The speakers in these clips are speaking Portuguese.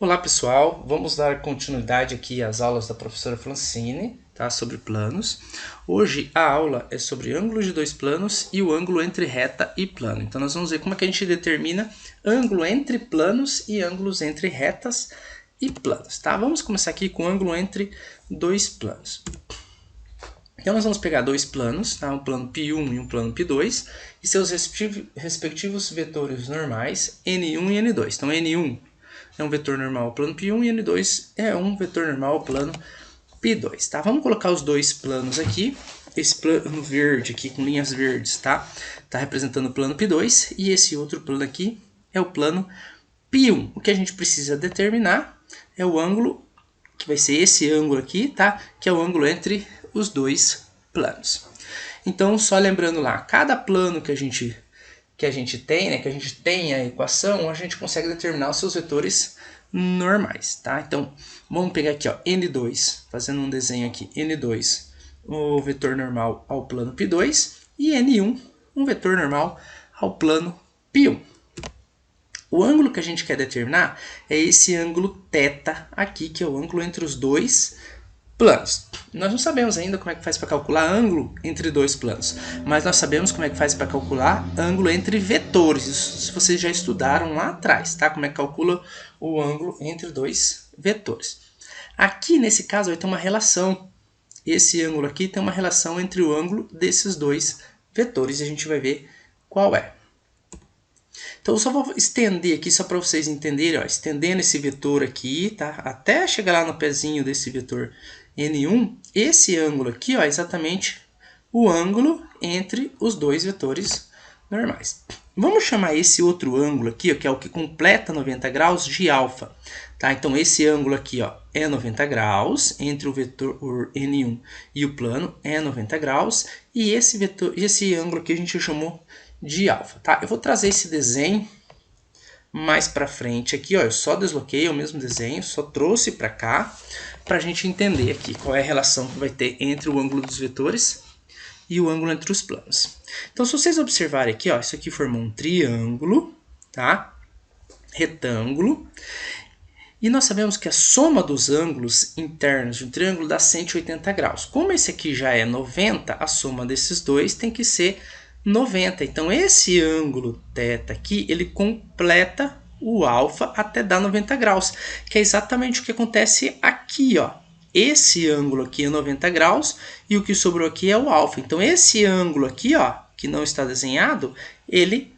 Olá pessoal, vamos dar continuidade aqui às aulas da professora Francine, tá? Sobre planos. Hoje a aula é sobre ângulos de dois planos e o ângulo entre reta e plano. Então nós vamos ver como é que a gente determina ângulo entre planos e ângulos entre retas e planos, tá? Vamos começar aqui com ângulo entre dois planos. Então nós vamos pegar dois planos, tá? Um plano π1 e um plano π2 e seus respectivos vetores normais n1 e n2. Então n1 é um vetor normal ao plano π1 e n2 é um vetor normal ao plano π2, tá? Vamos colocar os dois planos aqui. Esse plano verde aqui com linhas verdes, tá? Tá representando o plano π2 e esse outro plano aqui é o plano π1. O que a gente precisa determinar é o ângulo, que vai ser esse ângulo aqui, tá? Que é o ângulo entre os dois planos. Então, só lembrando lá, cada plano que a gente tem, né, que a gente tem a equação, a gente consegue determinar os seus vetores normais, tá? Então, vamos pegar aqui, ó, n2, fazendo um desenho aqui, n2, o vetor normal ao plano π2, e n1, um vetor normal ao plano π1. O ângulo que a gente quer determinar é esse ângulo θ aqui, que é o ângulo entre os dois planos. Nós não sabemos ainda como é que faz para calcular ângulo entre dois planos, mas nós sabemos como é que faz para calcular ângulo entre vetores. Isso se vocês já estudaram lá atrás, tá? Como é que calcula o ângulo entre dois vetores. Aqui, nesse caso, vai ter uma relação. Esse ângulo aqui tem uma relação entre o ângulo desses dois vetores e a gente vai ver qual é. Então, eu só vou estender aqui, só para vocês entenderem, ó, estendendo esse vetor aqui, tá? Até chegar lá no pezinho desse vetor N1, esse ângulo aqui, ó, é exatamente o ângulo entre os dois vetores normais. Vamos chamar esse outro ângulo aqui, ó, que é o que completa 90 graus, de alfa. Tá? Então, esse ângulo aqui, ó, é 90 graus entre o vetor N1 e o plano, é 90 graus. E esse ângulo aqui a gente chamou de alfa. Tá? Eu vou trazer esse desenho mais para frente aqui, ó, eu só desloquei o mesmo desenho, só trouxe para cá, para a gente entender aqui qual é a relação que vai ter entre o ângulo dos vetores e o ângulo entre os planos. Então, se vocês observarem aqui, ó, isso aqui formou um triângulo, tá? Retângulo. E nós sabemos que a soma dos ângulos internos de um triângulo dá 180 graus. Como esse aqui já é 90, a soma desses dois tem que ser 90. Então, esse ângulo θ aqui, ele completa o alfa até dar 90 graus, que é exatamente o que acontece aqui, ó. Esse ângulo aqui é 90 graus e o que sobrou aqui é o alfa. Então, esse ângulo aqui, ó, que não está desenhado, ele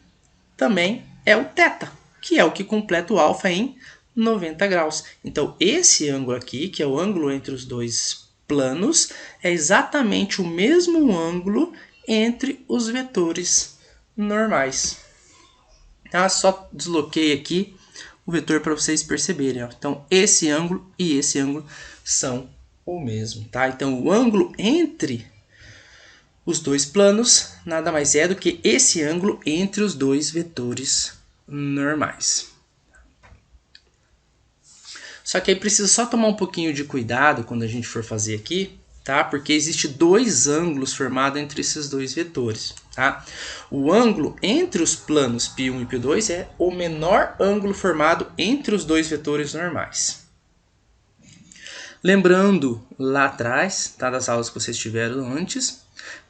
também é o θ, que é o que completa o alfa em 90 graus. Então, esse ângulo aqui, que é o ângulo entre os dois planos, é exatamente o mesmo ângulo entre os vetores normais. Tá? Só desloquei aqui o vetor para vocês perceberem. Ó. Então, esse ângulo e esse ângulo são o mesmo. Tá? Então, o ângulo entre os dois planos nada mais é do que esse ângulo entre os dois vetores normais. Só que aí precisa só tomar um pouquinho de cuidado quando a gente for fazer aqui, tá? Porque existe dois ângulos formados entre esses dois vetores, tá? O ângulo entre os planos π1 e π2 é o menor ângulo formado entre os dois vetores normais. Lembrando lá atrás, tá, das aulas que vocês tiveram antes,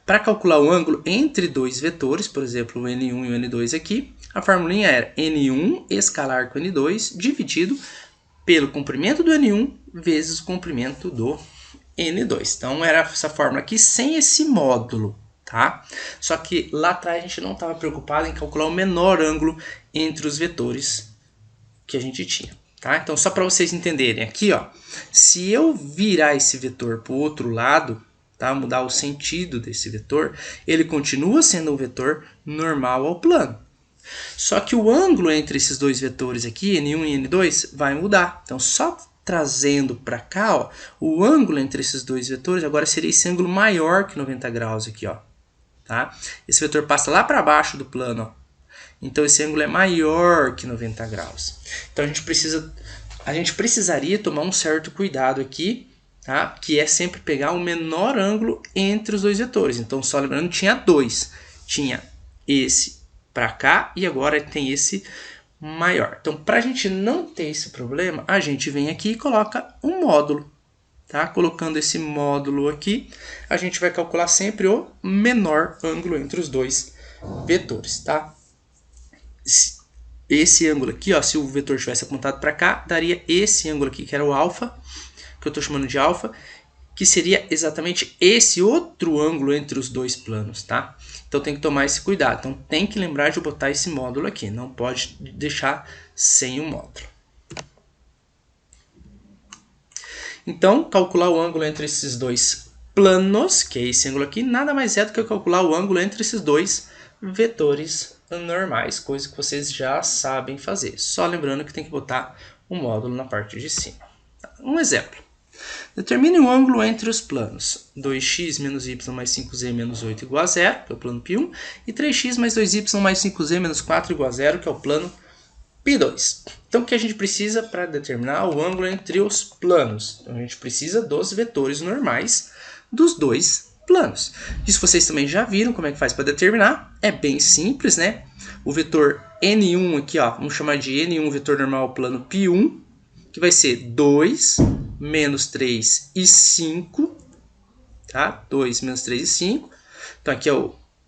para calcular o ângulo entre dois vetores, por exemplo, o N1 e o N2 aqui, a formulinha era N1 escalar com N2 dividido pelo comprimento do N1 vezes o comprimento do N2. Então, era essa fórmula aqui sem esse módulo, tá? Só que lá atrás a gente não estava preocupado em calcular o menor ângulo entre os vetores que a gente tinha, tá? Então, só para vocês entenderem aqui, ó, se eu virar esse vetor para o outro lado, tá? Mudar o sentido desse vetor, ele continua sendo um vetor normal ao plano. Só que o ângulo entre esses dois vetores aqui, N1 e N2, vai mudar. Então, só trazendo para cá, ó, o ângulo entre esses dois vetores agora seria esse ângulo maior que 90 graus aqui, ó. Tá? Esse vetor passa lá para baixo do plano, ó. Então, esse ângulo é maior que 90 graus. Então, a gente precisaria tomar um certo cuidado aqui, tá? Que é sempre pegar o menor ângulo entre os dois vetores. Então, só lembrando, tinha dois. Tinha esse para cá e agora tem esse maior. Então, para a gente não ter esse problema, a gente vem aqui e coloca um módulo. Tá? Colocando esse módulo aqui, a gente vai calcular sempre o menor ângulo entre os dois vetores. Tá? Esse ângulo aqui, ó, se o vetor tivesse apontado para cá, daria esse ângulo aqui, que era o alfa, que eu estou chamando de alfa, que seria exatamente esse outro ângulo entre os dois planos, tá? Então tem que tomar esse cuidado. Então tem que lembrar de botar esse módulo aqui, não pode deixar sem o módulo. Então, calcular o ângulo entre esses dois planos, que é esse ângulo aqui, nada mais é do que calcular o ângulo entre esses dois vetores normais, coisa que vocês já sabem fazer. Só lembrando que tem que botar um módulo na parte de cima. Um exemplo. Determine o ângulo entre os planos 2x menos y mais 5z menos 8 igual a 0, que é o plano π1, e 3x mais 2y mais 5z menos 4 igual a 0, que é o plano π2. Então, o que a gente precisa para determinar o ângulo entre os planos? Então, a gente precisa dos vetores normais dos dois planos. Isso vocês também já viram como é que faz para determinar. É bem simples, né? O vetor N1 aqui, ó, vamos chamar de N1 vetor normal plano π1, que vai ser 2, menos 3 e 5, tá? 2, menos 3 e 5. Então, aqui é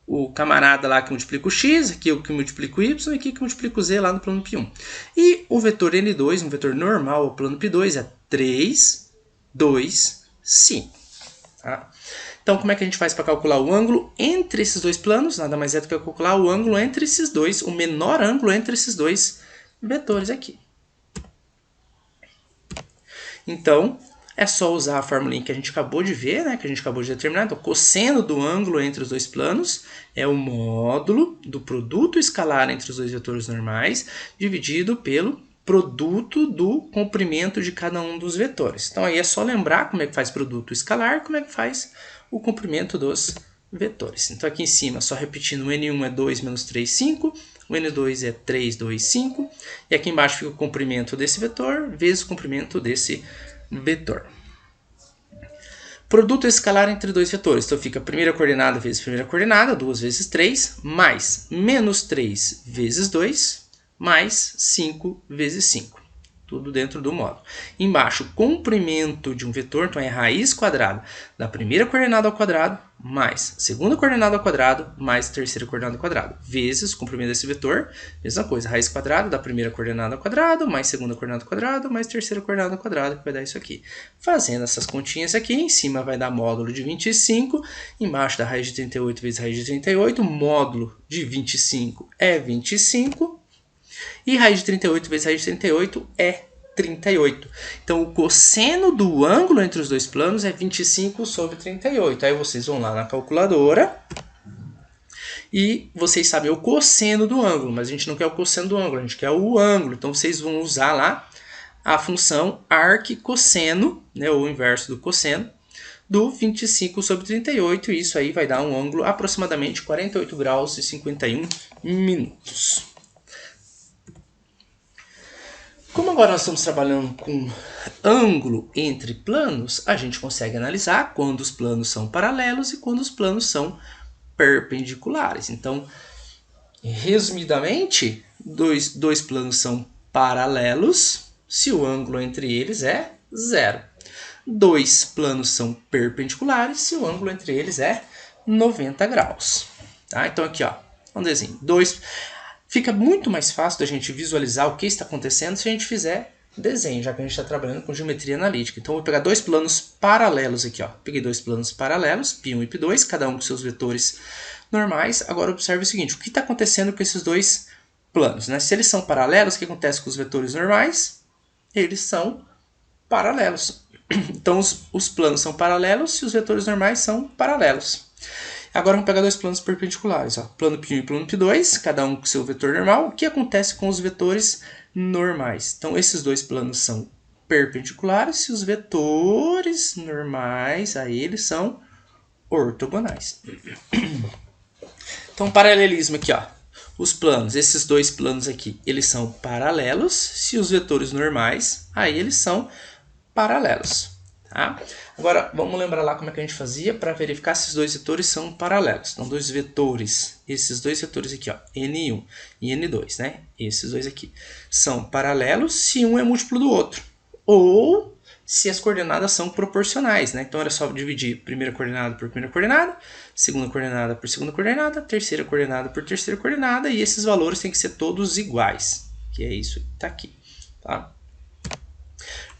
o camarada lá que multiplica o x, aqui é o que multiplica o y, e aqui que multiplica o z lá no plano π1. E o vetor N2, um vetor normal ao plano π2, é 3, 2, 5. Tá? Então, como é que a gente faz para calcular o ângulo entre esses dois planos? Nada mais é do que calcular o ângulo entre esses dois, o menor ângulo entre esses dois vetores aqui. Então, é só usar a formulinha que a gente acabou de ver, né, que a gente acabou de determinar. Então, cosseno do ângulo entre os dois planos é o módulo do produto escalar entre os dois vetores normais, dividido pelo produto do comprimento de cada um dos vetores. Então, aí é só lembrar como é que faz produto escalar, como é que faz o comprimento dos vetores. Então, aqui em cima, só repetindo, o N1 é 2 menos 3, 5. O N2 é 3, 2, 5. E aqui embaixo fica o comprimento desse vetor vezes o comprimento desse vetor. Produto escalar entre dois vetores. Então fica primeira coordenada vezes primeira coordenada, 2 vezes 3, mais menos 3 vezes 2, mais 5 vezes 5. Tudo dentro do módulo. Embaixo, comprimento de um vetor, então é raiz quadrada da primeira coordenada ao quadrado, mais segunda coordenada ao quadrado, mais terceira coordenada ao quadrado, vezes o comprimento desse vetor, mesma coisa, raiz quadrada da primeira coordenada ao quadrado, mais segunda coordenada ao quadrado, mais terceira coordenada ao quadrado, que vai dar isso aqui. Fazendo essas continhas aqui, em cima vai dar módulo de 25, embaixo da raiz de 38 vezes raiz de 38, módulo de 25 é 25, e raiz de 38 vezes raiz de 38 é 38. Então, o cosseno do ângulo entre os dois planos é 25 sobre 38. Aí vocês vão lá na calculadora e vocês sabem o cosseno do ângulo, mas a gente não quer o cosseno do ângulo, a gente quer o ângulo. Então, vocês vão usar lá a função arccosseno, né, ou o inverso do cosseno, do 25 sobre 38. E isso aí vai dar um ângulo aproximadamente 48 graus e 51 minutos. Como agora nós estamos trabalhando com ângulo entre planos, a gente consegue analisar quando os planos são paralelos e quando os planos são perpendiculares. Então, resumidamente, dois planos são paralelos se o ângulo entre eles é 0. Dois planos são perpendiculares se o ângulo entre eles é 90 graus. Tá? Então aqui, ó, um desenho. Fica muito mais fácil da gente visualizar o que está acontecendo se a gente fizer desenho, já que a gente está trabalhando com geometria analítica. Então, eu vou pegar dois planos paralelos aqui. Ó. Peguei dois planos paralelos, π1 e π2, cada um com seus vetores normais. Agora, observe o seguinte, o que está acontecendo com esses dois planos? Né? Se eles são paralelos, o que acontece com os vetores normais? Eles são paralelos. Então, os planos são paralelos e os vetores normais são paralelos. Agora vamos pegar dois planos perpendiculares, ó. Plano π1 e plano π2, cada um com seu vetor normal. O que acontece com os vetores normais? Então, esses dois planos são perpendiculares e os vetores normais a eles são ortogonais. Então, paralelismo aqui, ó. Os planos, esses dois planos aqui, eles são paralelos se os vetores normais a eles são paralelos. Tá? Agora, vamos lembrar lá como é que a gente fazia para verificar se os dois vetores são paralelos. Então, dois vetores, esses dois vetores aqui, ó, N1 e N2, né? Esses dois aqui são paralelos se um é múltiplo do outro. Ou se as coordenadas são proporcionais, né? Então, era só dividir primeira coordenada por primeira coordenada, segunda coordenada por segunda coordenada, terceira coordenada por terceira coordenada, e esses valores têm que ser todos iguais, que é isso que está aqui, tá?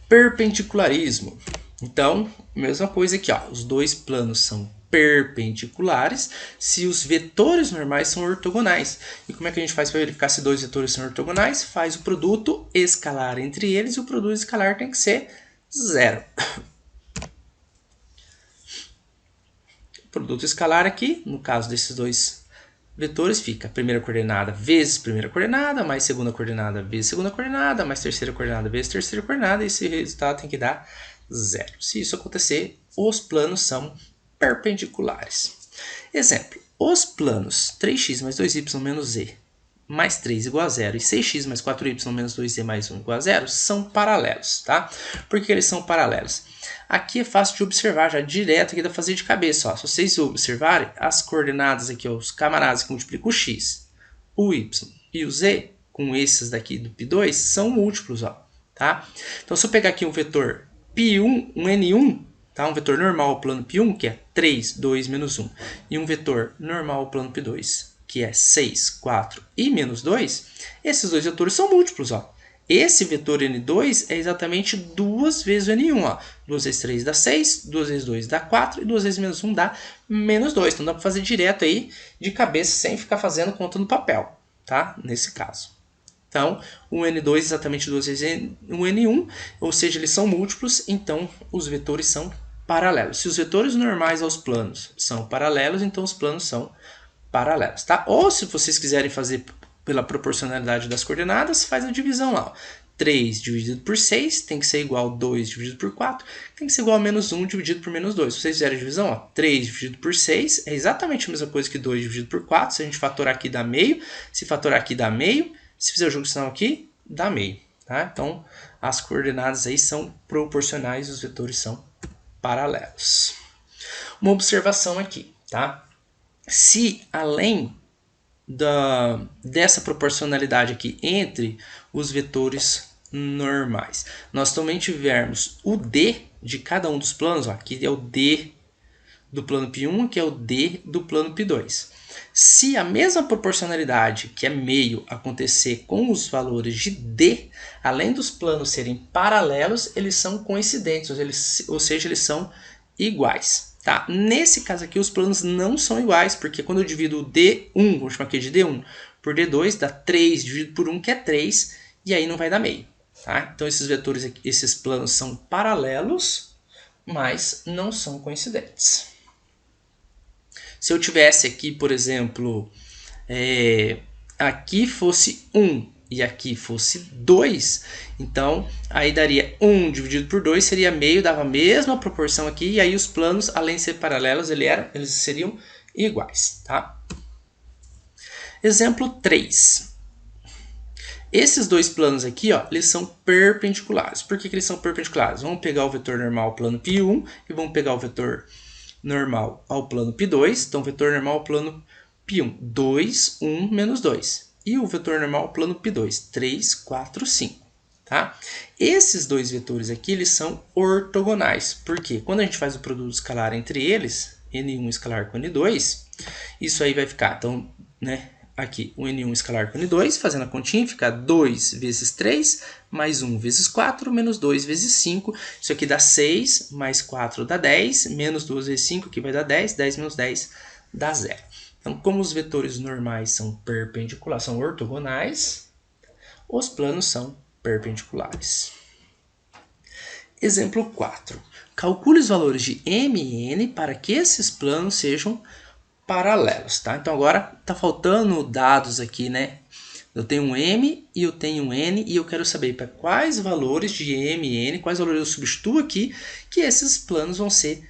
Perpendicularismo. Então, mesma coisa aqui, ó, os dois planos são perpendiculares se os vetores normais são ortogonais. E como é que a gente faz para verificar se dois vetores são ortogonais? Faz o produto escalar entre eles e o produto escalar tem que ser zero. O produto escalar aqui, no caso desses dois vetores, fica primeira coordenada vezes primeira coordenada, mais segunda coordenada vezes segunda coordenada, mais terceira coordenada vezes terceira coordenada, e esse resultado tem que dar zero. Se isso acontecer, os planos são perpendiculares. Exemplo, os planos 3x mais 2y menos z mais 3 igual a zero e 6x mais 4y menos 2z mais 1 igual a zero são paralelos, tá? Por que eles são paralelos? Aqui é fácil de observar, já direto aqui dá pra fazer de cabeça, ó. Se vocês observarem, as coordenadas aqui, ó, os camaradas que multiplicam o x, o y e o z, com esses daqui do π2, são múltiplos, ó, tá? Então, se eu pegar aqui um vetor π1, um n1, tá? Um vetor normal ao plano π1, que é 3, 2, menos 1, e um vetor normal ao plano π2, que é 6, 4 e menos 2, esses dois vetores são múltiplos, ó. Esse vetor N2 é exatamente 2 vezes o N1, ó. 2 vezes 3 dá 6, 2 vezes 2 dá 4 e 2 vezes menos 1 dá menos 2. Então dá para fazer direto aí de cabeça sem ficar fazendo conta no papel, tá? Nesse caso. Então, o N2 é exatamente 2 vezes o N1, ou seja, eles são múltiplos, então os vetores são paralelos. Se os vetores normais aos planos são paralelos, então os planos são paralelos, tá? Ou se vocês quiserem fazer pela proporcionalidade das coordenadas, faz a divisão lá, ó. 3 dividido por 6 tem que ser igual a 2 dividido por 4, tem que ser igual a menos 1 dividido por menos 2. Se vocês fizerem a divisão, ó, 3 dividido por 6 é exatamente a mesma coisa que 2 dividido por 4. Se a gente fatorar aqui dá meio, se fatorar aqui dá meio, se fizer a junção aqui, dá meio, tá? Então, as coordenadas aí são proporcionais, os vetores são paralelos. Uma observação aqui, tá? Se além dessa proporcionalidade aqui entre os vetores normais, nós também tivermos o D de cada um dos planos, ó, aqui é o D do plano π1, aqui é o D do plano π2. Se a mesma proporcionalidade, que é meio, acontecer com os valores de D, além dos planos serem paralelos, eles são coincidentes, ou seja, eles são iguais. Tá? Nesse caso aqui, os planos não são iguais, porque quando eu divido o D1, vou chamar aqui de D1, por D2, dá 3 dividido por 1, que é 3, e aí não vai dar meio. Tá? Então, esses vetores aqui, esses planos são paralelos, mas não são coincidentes. Se eu tivesse aqui, por exemplo, aqui fosse 1 e aqui fosse 2, então aí daria 1 dividido por 2, seria meio, dava a mesma proporção aqui, e aí os planos, além de ser paralelos, eles seriam iguais. Tá? Exemplo 3. Esses dois planos aqui, ó, eles são perpendiculares. Por que eles são perpendiculares? Vamos pegar o vetor normal ao plano π1 e vamos pegar o vetor normal ao plano π2. Então, vetor normal ao plano π1, 2, 1, menos 2. E o vetor normal ao plano π2, 3, 4, 5. Tá? Esses dois vetores aqui, eles são ortogonais. Por quê? Quando a gente faz o produto escalar entre eles, N1 escalar com N2, isso aí vai ficar, então, né, aqui, o N1 escalar com N2, fazendo a continha, fica 2 vezes 3, mais 1 vezes 4, menos 2 vezes 5. Isso aqui dá 6, mais 4 dá 10, menos 2 vezes 5, que vai dar 10, 10 menos 10 dá 0. Então, como os vetores normais são perpendiculares, são ortogonais, os planos são perpendiculares. Exemplo 4. Calcule os valores de M e N para que esses planos sejam paralelos, tá? Então, agora está faltando dados aqui, né? Eu tenho um M e eu tenho um N e eu quero saber para quais valores de M e N, quais valores eu substituo aqui, que esses planos vão ser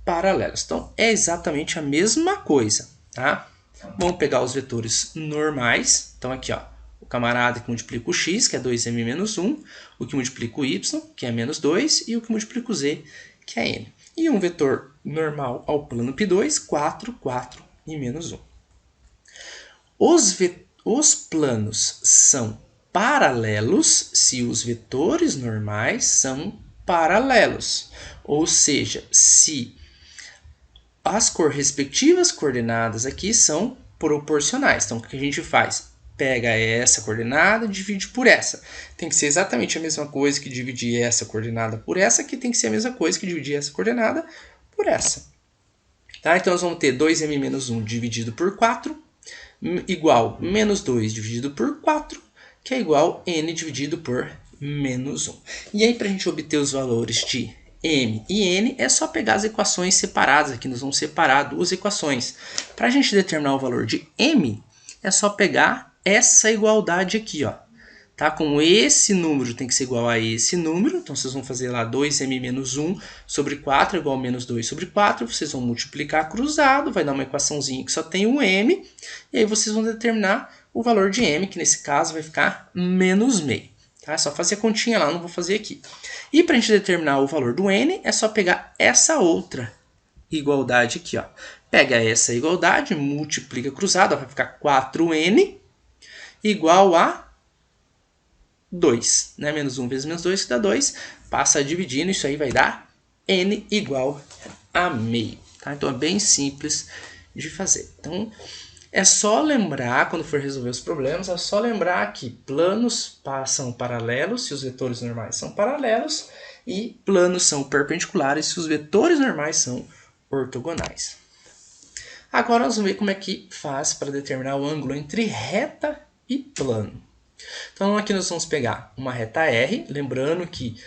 paralelos. Então, é exatamente a mesma coisa, tá? Vamos pegar os vetores normais. Então, aqui, ó, o camarada que multiplica o x, que é 2m menos 1, o que multiplica o y, que é menos 2, e o que multiplica o z, que é n. E um vetor normal ao plano π2, 4, 4 e menos 1. Os planos são paralelos se os vetores normais são paralelos, ou seja, se as respectivas coordenadas aqui são proporcionais. Então, o que a gente faz? Pega essa coordenada e divide por essa. Tem que ser exatamente a mesma coisa que dividir essa coordenada por essa, que tem que ser a mesma coisa que dividir essa coordenada por essa. Tá? Então, nós vamos ter 2m menos 1 dividido por 4, igual menos 2 dividido por 4, que é igual n dividido por menos 1. E aí, para a gente obter os valores de m e n, é só pegar as equações separadas. Aqui nós vamos separar duas equações. Para a gente determinar o valor de m, é só pegar essa igualdade aqui, ó. Tá? Como esse número tem que ser igual a esse número, então vocês vão fazer lá 2m menos 1 sobre 4 igual a menos 2 sobre 4. Vocês vão multiplicar cruzado, vai dar uma equaçãozinha que só tem um m. E aí vocês vão determinar o valor de m, que nesse caso vai ficar menos meio. Tá? É só fazer a continha lá, não vou fazer aqui. E para a gente determinar o valor do n, é só pegar essa outra igualdade aqui, ó. Pega essa igualdade, multiplica cruzado, ó, vai ficar 4n igual a 2. Né? Menos 1 vezes menos 2, que dá 2. Passa dividindo, isso aí vai dar n igual a meio. Tá? Então é bem simples de fazer. Então é só lembrar, quando for resolver os problemas, é só lembrar que planos são paralelos se os vetores normais são paralelos e planos são perpendiculares se os vetores normais são ortogonais. Agora nós vamos ver como é que faz para determinar o ângulo entre reta e plano. Então aqui nós vamos pegar uma reta R, lembrando que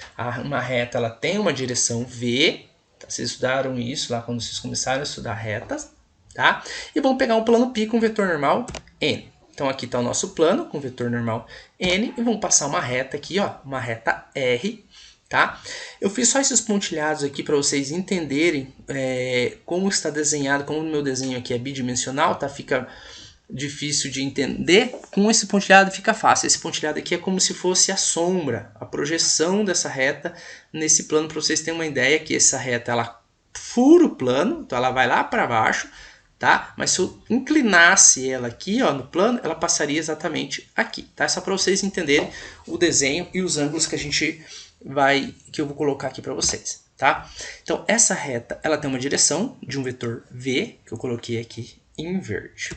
uma reta ela tem uma direção V, tá? Vocês estudaram isso lá quando vocês começaram a estudar retas, tá? E vamos pegar um plano π com vetor normal N. Então aqui está o nosso plano com vetor normal N e vamos passar uma reta aqui, ó, uma reta R. Tá? Eu fiz só esses pontilhados aqui para vocês entenderem como está desenhado, como o meu desenho aqui é bidimensional, tá? Fica difícil de entender, com esse pontilhado fica fácil. Esse pontilhado aqui é como se fosse a sombra, a projeção dessa reta nesse plano, para vocês terem uma ideia que essa reta ela fura o plano, então ela vai lá para baixo, tá? Mas se eu inclinasse ela aqui, ó, no plano, ela passaria exatamente aqui, tá? Só para vocês entenderem o desenho e os ângulos que eu vou colocar aqui para vocês, tá? Então essa reta, ela tem uma direção de um vetor V, que eu coloquei aqui em verde.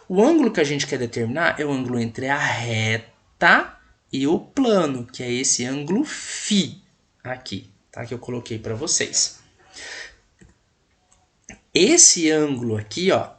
O ângulo que a gente quer determinar é o ângulo entre a reta e o plano, que é esse ângulo φ aqui, tá? Que eu coloquei para vocês. Esse ângulo aqui, ó,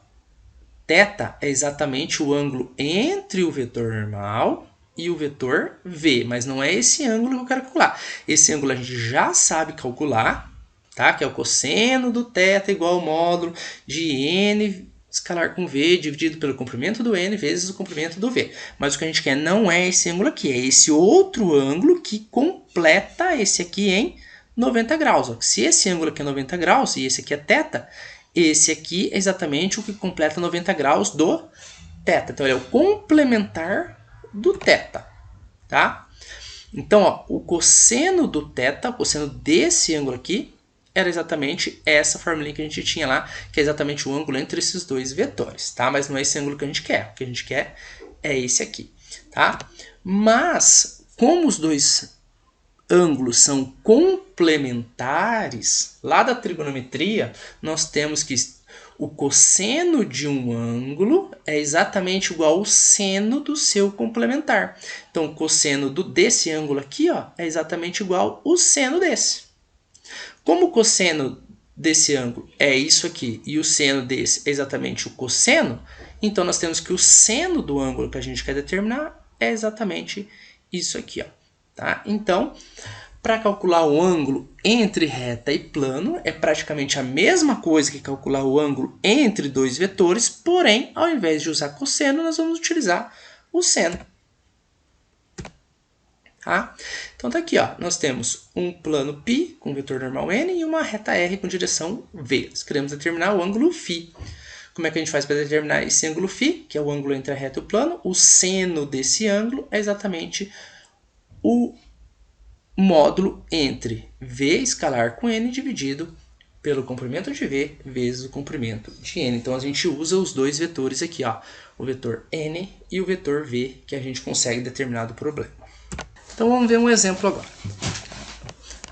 θ, é exatamente o ângulo entre o vetor normal e o vetor V, mas não é esse ângulo que eu quero calcular. Esse ângulo a gente já sabe calcular, tá? Que é o cosseno do θ igual ao módulo de n escalar com V dividido pelo comprimento do n vezes o comprimento do V. Mas o que a gente quer não é esse ângulo aqui, é esse outro ângulo que completa esse aqui em 90 graus. Ó. Se esse ângulo aqui é 90 graus e esse aqui é θ, esse aqui é exatamente o que completa 90 graus do θ. Então ele é o complementar do θ, tá? Então, ó, o cosseno do θ, o cosseno desse ângulo aqui, era exatamente essa formulinha que a gente tinha lá, que é exatamente o ângulo entre esses dois vetores, tá? Mas não é esse ângulo que a gente quer. O que a gente quer é esse aqui, tá? Mas, como os dois ângulos são complementares, lá da trigonometria, nós temos que o cosseno de um ângulo é exatamente igual ao seno do seu complementar. Então, o cosseno desse ângulo aqui, ó, é exatamente igual ao seno desse. Como o cosseno desse ângulo é isso aqui e o seno desse é exatamente o cosseno, então nós temos que o seno do ângulo que a gente quer determinar é exatamente isso aqui, ó, tá? Então, para calcular o ângulo entre reta e plano, é praticamente a mesma coisa que calcular o ângulo entre dois vetores, porém, ao invés de usar cosseno, nós vamos utilizar o seno. Tá? Então tá aqui, ó, nós temos um plano π com vetor normal n e uma reta r com direção v. Nós queremos determinar o ângulo φ. como é que a gente faz para determinar esse ângulo φ, que é o ângulo entre a reta e o plano? O seno desse ângulo é exatamente o módulo entre V escalar com N dividido pelo comprimento de V vezes o comprimento de N. Então a gente usa os dois vetores aqui, ó, o vetor N e o vetor V, que a gente consegue determinar do problema. Então vamos ver um exemplo agora.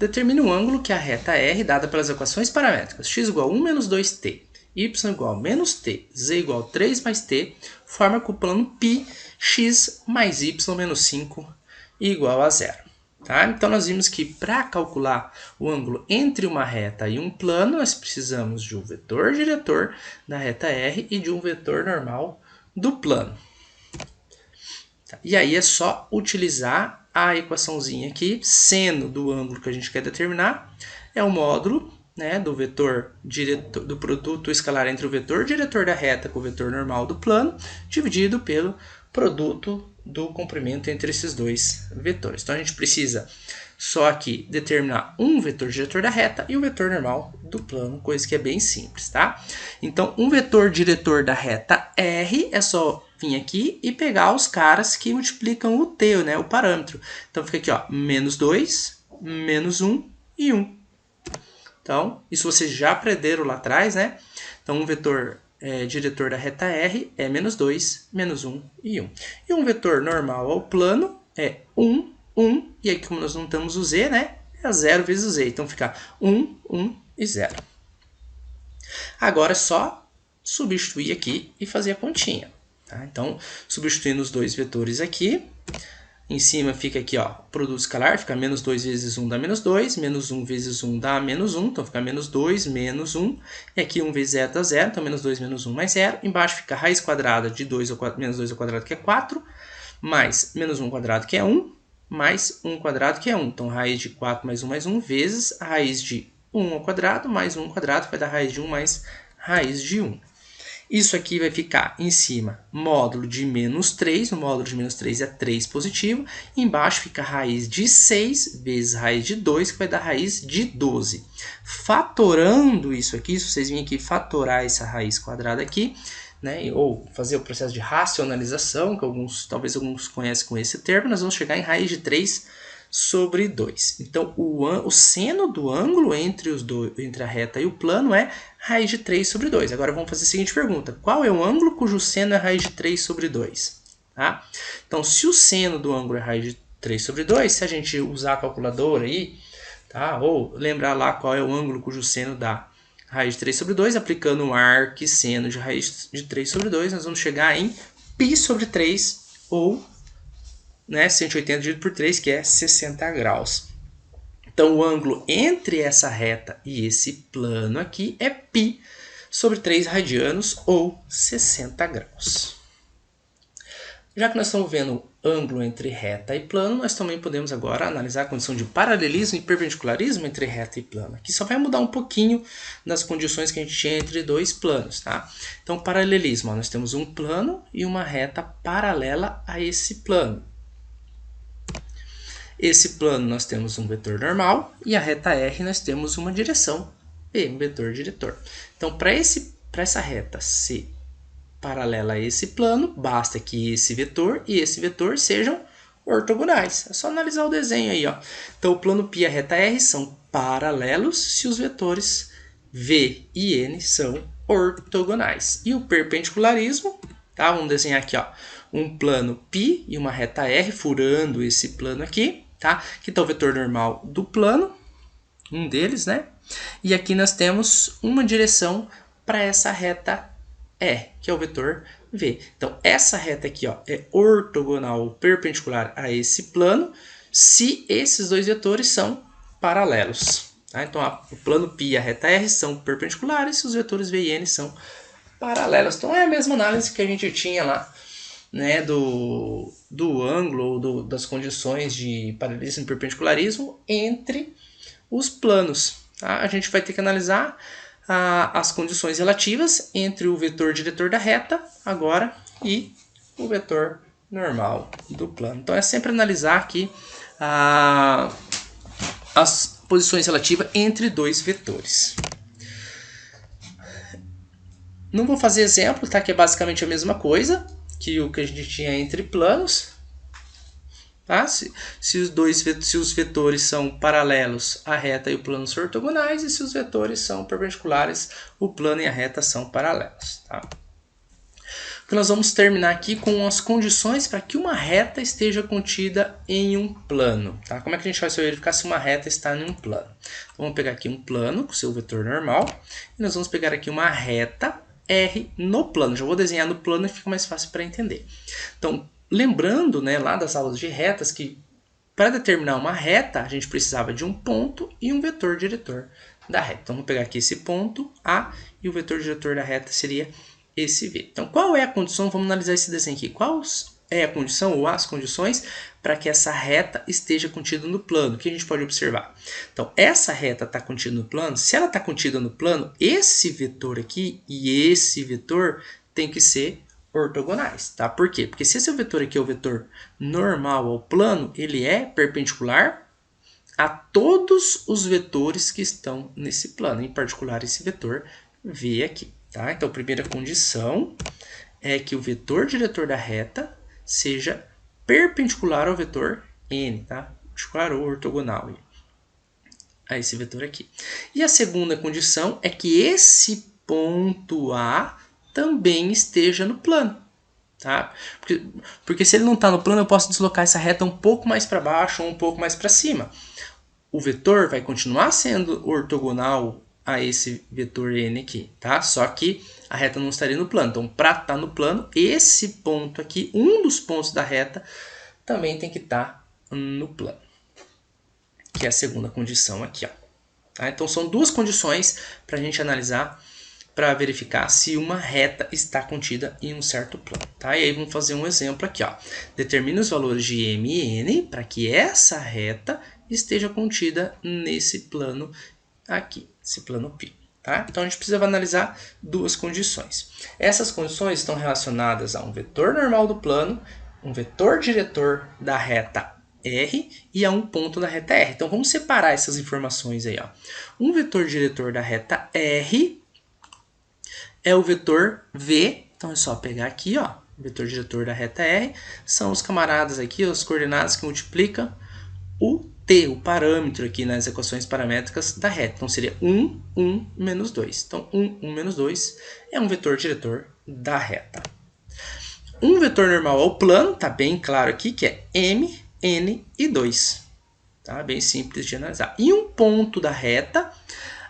Determine um ângulo que a reta R, dada pelas equações paramétricas x igual a 1 menos 2t, y igual a menos t, z igual a 3 mais t, forma que o plano π, x mais y menos 5 igual a 0. Tá? Então nós vimos que para calcular o ângulo entre uma reta e um plano, nós precisamos de um vetor diretor da reta R e de um vetor normal do plano. Tá? E aí é só utilizar a equaçãozinha aqui, seno do ângulo que a gente quer determinar, é o módulo, né, do vetor diretor, do produto escalar entre o vetor diretor da reta com o vetor normal do plano, dividido pelo produto do comprimento entre esses dois vetores. Então a gente precisa só aqui determinar um vetor diretor da reta e o vetor normal do plano, coisa que é bem simples, tá? Então um vetor diretor da reta R é só vir aqui e pegar os caras que multiplicam o t, né, o parâmetro. Então fica aqui, ó, menos 2, menos 1 e 1. Então, isso vocês já aprenderam lá atrás, né? Então, um vetor diretor da reta R é menos 2, menos 1 e 1. E um vetor normal ao plano é 1, 1, e aqui como nós não temos o z, né? É 0 vezes o z. Então, fica 1, 1 e 0. Agora é só substituir aqui e fazer a continha. Tá? Então, substituindo os dois vetores aqui, em cima fica aqui, ó, produto escalar, fica menos 2 vezes 1 dá menos 2, menos 1 vezes 1 dá menos 1, então fica menos 2, menos 1, e aqui 1 vezes 0 dá 0, então menos 2, menos 1 mais 0, embaixo fica a raiz quadrada de 2 ao quadrado, menos 2 ao quadrado, que é 4, mais menos 1 ao quadrado, que é 1, mais 1 ao quadrado, que é 1, então raiz de 4 mais 1, vezes a raiz de 1 ao quadrado, mais 1 ao quadrado, vai dar raiz de 1 mais raiz de 1. Isso aqui vai ficar em cima módulo de menos 3, o módulo de menos 3 é 3 positivo, embaixo fica a raiz de 6 vezes raiz de 2, que vai dar raiz de 12. Fatorando isso aqui, se vocês virem aqui fatorar essa raiz quadrada aqui, né, ou fazer o processo de racionalização, que talvez alguns conhecem com esse termo, nós vamos chegar em raiz de 3 sobre 2. Então, o seno do ângulo entre a reta e o plano é raiz de 3 sobre 2. Agora vamos fazer a seguinte pergunta. Qual é o ângulo cujo seno é raiz de 3 sobre 2? Tá? Então, se o seno do ângulo é raiz de 3 sobre 2, se a gente usar a calculadora aí, tá? Ou lembrar lá qual é o ângulo cujo seno dá raiz de 3 sobre 2, aplicando o arquisseno de raiz de 3 sobre 2, nós vamos chegar em π sobre 3, ou 180 dividido por 3, que é 60 graus. Então, o ângulo entre essa reta e esse plano aqui é π sobre 3 radianos, ou 60 graus. Já que nós estamos vendo o ângulo entre reta e plano, nós também podemos agora analisar a condição de paralelismo e perpendicularismo entre reta e plano. Aqui só vai mudar um pouquinho das condições que a gente tinha entre dois planos. Tá? Então, paralelismo, ó, nós temos um plano e uma reta paralela a esse plano. Esse plano nós temos um vetor normal e a reta R nós temos uma direção e um vetor diretor. Então, para essa reta ser paralela a esse plano, basta que esse vetor e esse vetor sejam ortogonais. É só analisar o desenho aí. Ó. Então, o plano π e a reta R são paralelos se os vetores V e N são ortogonais. E o perpendicularismo, tá? Vamos desenhar aqui, ó, um plano π e uma reta R furando esse plano aqui. Tá? Aqui está o vetor normal do plano, um deles, né? E aqui nós temos uma direção para essa reta E, que é o vetor V. Então, essa reta aqui, ó, é ortogonal, perpendicular a esse plano, se esses dois vetores são paralelos. Tá? Então, o plano π e a reta R são perpendiculares se os vetores V e N são paralelos. Então, é a mesma análise que a gente tinha lá, né, do ângulo, das condições de paralelismo e perpendicularismo entre os planos. Tá? A gente vai ter que analisar as condições relativas entre o vetor diretor da reta agora e o vetor normal do plano. Então é sempre analisar aqui as posições relativas entre dois vetores. Não vou fazer exemplo, tá? Que é basicamente a mesma coisa que o que a gente tinha entre planos. Tá? Se os vetores são paralelos, a reta e o plano são ortogonais, e se os vetores são perpendiculares, o plano e a reta são paralelos. Tá? Então nós vamos terminar aqui com as condições para que uma reta esteja contida em um plano. Tá? Como é que a gente vai verificar se uma reta está em um plano? Então vamos pegar aqui um plano com seu vetor normal, e nós vamos pegar aqui uma reta R no plano. Já vou desenhar no plano e fica mais fácil para entender. Então, lembrando, né, lá das aulas de retas, que para determinar uma reta, a gente precisava de um ponto e um vetor diretor da reta. Então, vou pegar aqui esse ponto A e o vetor diretor da reta seria esse V. Então, qual é a condição? Vamos analisar esse desenho aqui. Qual é a condição ou as condições para que essa reta esteja contida no plano? O que a gente pode observar? Então, essa reta está contida no plano. Se ela está contida no plano, esse vetor aqui e esse vetor tem que ser ortogonais, tá? Por quê? Porque se esse vetor aqui é o vetor normal ao plano, ele é perpendicular a todos os vetores que estão nesse plano, em particular esse vetor V aqui, tá? Então, a primeira condição é que o vetor diretor da reta seja perpendicular ao vetor N, tá? Perpendicular ou ortogonal a esse vetor aqui. E a segunda condição é que esse ponto A também esteja no plano, tá? Porque se ele não está no plano, eu posso deslocar essa reta um pouco mais para baixo ou um pouco mais para cima. O vetor vai continuar sendo ortogonal a esse vetor N aqui, tá? Só que a reta não estaria no plano. Então, para estar no plano, esse ponto aqui, um dos pontos da reta, também tem que estar no plano. Que é a segunda condição aqui, ó. Tá? Então, são duas condições para a gente analisar, para verificar se uma reta está contida em um certo plano. Tá? E aí vamos fazer um exemplo aqui. Ó. Determine os valores de M e N para que essa reta esteja contida nesse plano aqui, esse plano π. Tá? Então a gente precisa analisar duas condições. Essas condições estão relacionadas a um vetor normal do plano, um vetor diretor da reta R e a um ponto da reta R. Então vamos separar essas informações aí. Ó. Um vetor diretor da reta R é o vetor V, então é só pegar aqui, ó, o vetor diretor da reta R, são os camaradas aqui, as coordenadas que multiplicam o T, o parâmetro aqui nas equações paramétricas da reta. Então seria 1, 1, menos 2. Então 1, 1, menos 2 é um vetor diretor da reta. Um vetor normal ao plano, tá bem claro aqui, que é M, N e 2. Tá? Bem simples de analisar. E um ponto da reta,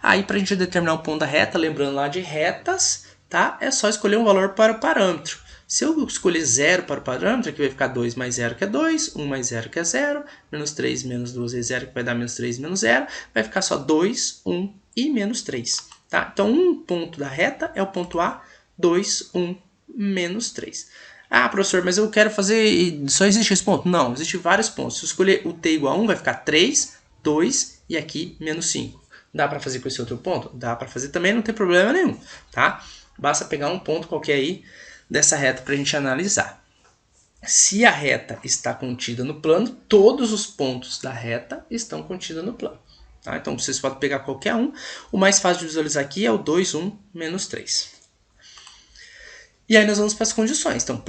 aí para a gente determinar o ponto da reta, lembrando lá de retas, tá? É só escolher um valor para o parâmetro. Se eu escolher 0 para o parâmetro, aqui vai ficar 2 mais 0, que é 2, 1 mais 0, que é 0, menos 3 menos 2 vezes 0, que vai dar menos 3 menos 0, vai ficar só 2, 1 e menos 3. Tá? Então, um ponto da reta é o ponto A, 2, 1, menos 3. Ah, professor, mas eu quero fazer... Só existe esse ponto? Não, existem vários pontos. Se eu escolher o t igual a 1, vai ficar 3, 2 e aqui menos 5. Dá para fazer com esse outro ponto? Dá para fazer também, não tem problema nenhum. Tá? Basta pegar um ponto qualquer aí dessa reta para a gente analisar. Se a reta está contida no plano, todos os pontos da reta estão contidos no plano. Tá? Então, vocês podem pegar qualquer um. O mais fácil de visualizar aqui é o 2, 1, menos 3. E aí nós vamos para as condições. Então,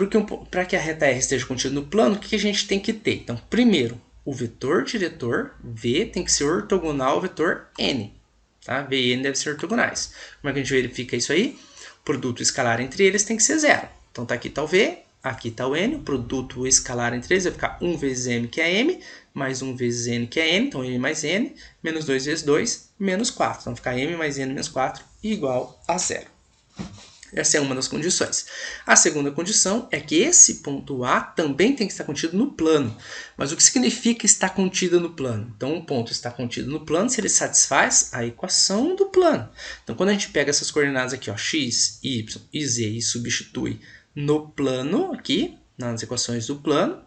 para que a reta R esteja contida no plano, o que a gente tem que ter? Então, primeiro, o vetor diretor V tem que ser ortogonal ao vetor N. Tá? V e N devem ser ortogonais. Como é que a gente verifica isso aí? O produto escalar entre eles tem que ser 0. Então, tá aqui está o V, aqui está o N. O produto escalar entre eles vai ficar 1 vezes M, que é M, mais 1 vezes N, que é N. Então, M mais N, menos 2 vezes 2, menos 4. Então, vai ficar M mais N menos 4 igual a 0. Essa é uma das condições. A segunda condição é que esse ponto A também tem que estar contido no plano. Mas o que significa estar contido no plano? Então, um ponto está contido no plano se ele satisfaz a equação do plano. Então, quando a gente pega essas coordenadas aqui, ó, x, y e z, e substitui no plano, aqui, nas equações do plano,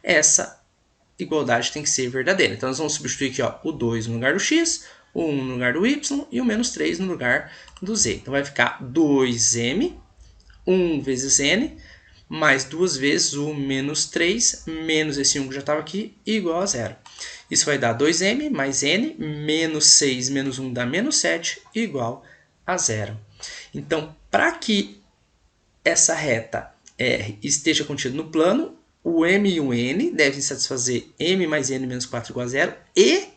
essa igualdade tem que ser verdadeira. Então, nós vamos substituir aqui, ó, o 2 no lugar do x, o 1 no lugar do y e o menos 3 no lugar do z. Então vai ficar 2m, 1 vezes n, mais 2 vezes o menos 3, menos esse 1 que já estava aqui, igual a 0. Isso vai dar 2m mais n, menos 6 menos 1 dá menos 7, igual a 0. Então, para que essa reta R esteja contida no plano, o M e o N devem satisfazer M mais N menos 4 igual a 0 e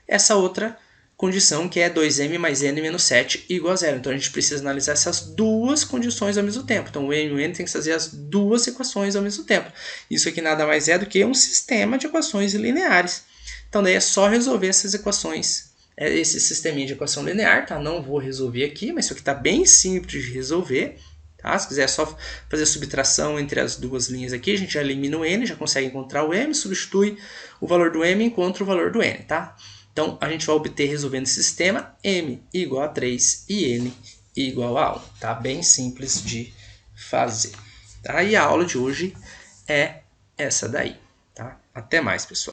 essa outra condição que é 2M mais N menos 7 igual a 0. Então a gente precisa analisar essas duas condições ao mesmo tempo. Então o M e o N tem que fazer as duas equações ao mesmo tempo. Isso aqui nada mais é do que um sistema de equações lineares. Então daí é só resolver essas equações, esse sisteminha de equação linear, tá? Não vou resolver aqui, mas isso aqui está bem simples de resolver. Tá? Se quiser só fazer subtração entre as duas linhas aqui, a gente já elimina o N, já consegue encontrar o M, substitui o valor do M e encontra o valor do N. Tá? Então, a gente vai obter, resolvendo esse sistema, M igual a 3 e N igual a 1. Tá? Bem simples de fazer. Tá? E a aula de hoje é essa daí. Tá? Até mais, pessoal.